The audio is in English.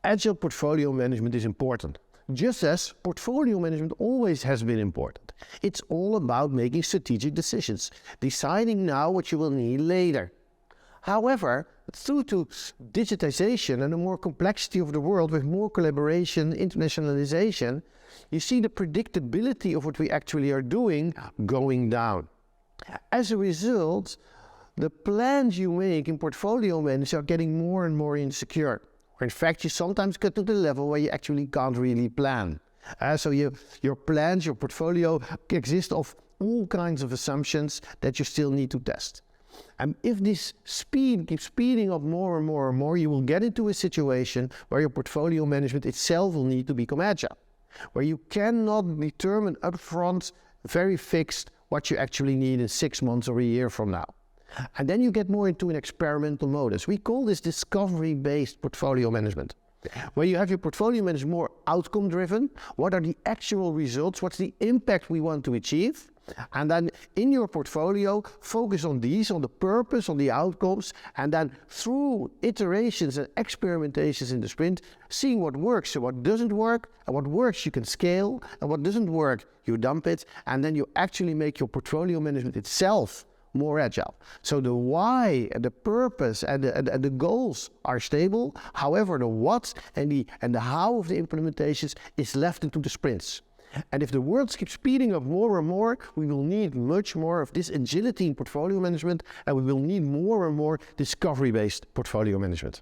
Agile portfolio management is important, just as portfolio management always has been important. It's all about making strategic decisions, deciding now what you will need later. However, due to digitization and the more complexity of the world with more collaboration, internationalization, you see the predictability of what we actually are doing going down. As a result, the plans you make in portfolio management are getting more and more insecure. Or in fact, you sometimes get to the level where you actually can't really plan. So your plans, your portfolio consists of all kinds of assumptions that you still need to test. And if this speed keeps speeding up more and more and more, you will get into a situation where your portfolio management itself will need to become agile, where you cannot determine upfront, very fixed, what you actually need in 6 months or a year from now. And then you get more into an experimental modus. We call this discovery-based portfolio management, where you have your portfolio management more outcome-driven. What are the actual results? What's the impact we want to achieve? And then in your portfolio, focus on these, on the purpose, on the outcomes, and then through iterations and experimentations in the sprint, seeing what works and what doesn't work, and what works you can scale, and what doesn't work, you dump it, and then you actually make your portfolio management itself more agile. So the why and the purpose and the goals are stable. However, the what and the how of the implementations is left into the sprints. And if the world keeps speeding up more and more, we will need much more of this agility in portfolio management, and we will need more and more discovery-based portfolio management.